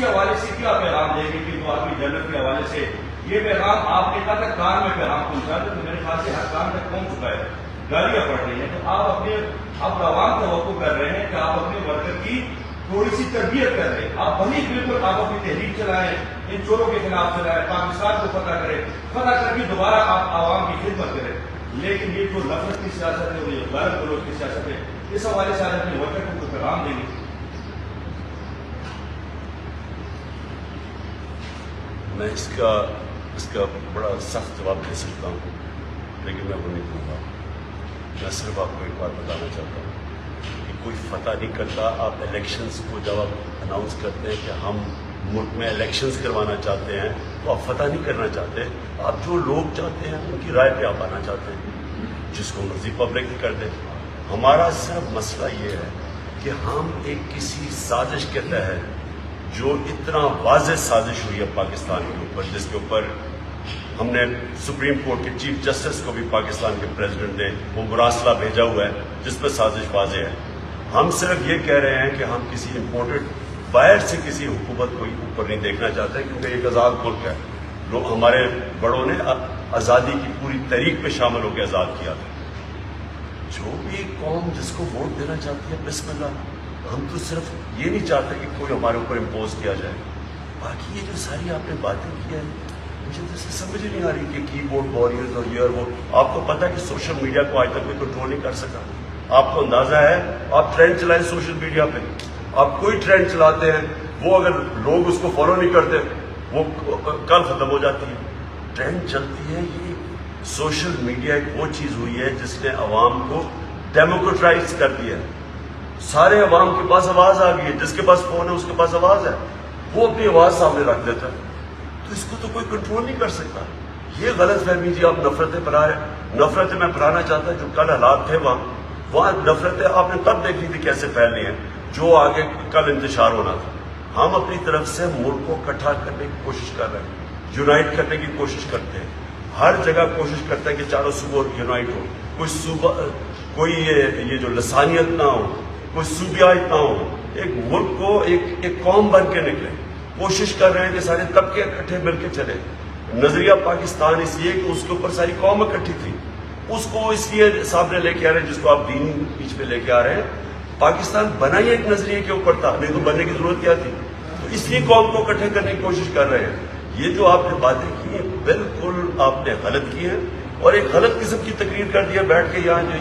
اسی حوالے سے کیا پیغام دیں گے کہ دو آدمی جنرل کے حوالے سے یہ پیغام آپ نے کہا تھا کان میں پیغام پہنچا دیں، تو میرے خیال سے ہر کان تک پہنچ چکا ہے، گالیاں پڑ رہی ہیں، تو آپ اپنے اب عوام توقع کر رہے ہیں کہ آپ اپنے ورکر کی تھوڑی سی تربیت کر رہے ہیں، آپ وہی بالکل آپ اپنی تحریک چلائیں، ان چوروں کے خلاف چلائیں، پاکستان کو فتح کریں، فتح کر کے دوبارہ آپ عوام کی خدمت کریں، لیکن یہ جو نفرت کی سیاست ہے اور یہ غیر گروہ کی سیاست ہے، اس حوالے سے آج اپنے ورکر کو پیغام دیں گے۔ میں اس کا بڑا سخت جواب دے سکتا ہوں، لیکن میں وہ نہیں دوں گا۔ میں صرف آپ کو ایک بات بتانا چاہتا ہوں کہ کوئی فتح نہیں کرتا۔ آپ الیکشنز کو جب آپ اناؤنس کرتے ہیں کہ ہم ملک میں الیکشنز کروانا چاہتے ہیں تو آپ فتح نہیں کرنا چاہتے، آپ جو لوگ چاہتے ہیں ان کی رائے پہ آپ آنا چاہتے ہیں، جس کو مرضی پبلک کر دیں۔ ہمارا صرف مسئلہ یہ ہے کہ ہم ایک کسی سازش کے تحت جو اتنا واضح سازش ہوئی ہے پاکستان کے اوپر، جس کے اوپر ہم نے سپریم کورٹ کے چیف جسٹس کو بھی پاکستان کے پریزیڈنٹ نے وہ مراسلہ بھیجا ہوا ہے جس پہ سازش واضح ہے۔ ہم صرف یہ کہہ رہے ہیں کہ ہم کسی امپورٹڈ باہر سے کسی حکومت کو اوپر نہیں دیکھنا چاہتے، کیونکہ ایک آزاد ملک ہے۔ لوگ ہمارے بڑوں نے آزادی کی پوری تحریک میں شامل ہو کے آزاد کیا تھا۔ جو بھی قوم جس کو ووٹ دینا چاہتی ہے بسم اللہ، ہم تو صرف یہ نہیں چاہتے کہ کوئی ہمارے اوپر امپوز کیا جائے۔ باقی یہ جو ساری آپ نے باتیں کی ہیں مجھے تو اسے سمجھ نہیں آ رہی کہ کی بورڈ واریئرز اور یہ اور وہ۔ آپ کو پتہ ہے کہ سوشل میڈیا کو آج تک کوئی کنٹرول نہیں کر سکا۔ آپ کو اندازہ ہے، آپ ٹرینڈ چلائیں سوشل میڈیا پہ، آپ کوئی ٹرینڈ چلاتے ہیں وہ اگر لوگ اس کو فالو نہیں کرتے وہ کل ختم ہو جاتی ہے۔ ٹرینڈ چلتی ہے، یہ سوشل میڈیا ایک وہ چیز ہوئی ہے جس نے عوام کو ڈیموکریٹائز کر دیا ہے۔ سارے عوام کے پاس آواز آ گئی ہے، جس کے پاس فون ہے اس کے پاس آواز ہے، وہ اپنی آواز سامنے رکھ دیتا ہے، تو اس کو تو کوئی کنٹرول نہیں کر سکتا۔ یہ غلط فہمی جی آپ نفرتیں پھیلا رہے ہیں۔ نفرتیں میں پھیلانا چاہتا جو کل حالات تھے وہاں نفرتیں آپ نے تب دیکھ لی تھی کیسے پھیل رہی ہیں جو آگے کل انتشار ہونا تھا۔ ہم اپنی طرف سے ملک کو اکٹھا کرنے کی کوشش کر رہے ہیں، یونائٹ کرنے کی کوشش کرتے ہیں، ہر جگہ کوشش کرتے ہیں کہ چاروں صوبوں یونائٹ ہو، کوئی صوبہ کوئی یہ جو لسانیت نہ ہو، کوئی صوبیات نہ ہو، ایک ملک کو ایک قوم بن کے نکلے۔ کوشش کر رہے ہیں کہ سارے طبقے اکٹھے مل کے چلے۔ نظریہ پاکستان اس لیے کہ اس کے اوپر ساری قوم اکٹھی تھی، اس کو اس لیے سامنے لے کے آ رہے ہیں، جس کو آپ دینی بیچ میں لے کے آ رہے ہیں۔ پاکستان بنا ہی ایک نظریے کے اوپر تھا، نہیں تو بننے کی ضرورت کیا تھی؟ تو اس لیے قوم کو اکٹھے کرنے کی کوشش کر رہے ہیں۔ یہ جو آپ نے باتیں کی ہیں بالکل آپ نے غلط کی ہیں، اور ایک غلط قسم کی تقریر کر دیا بیٹھ کے یہاں جو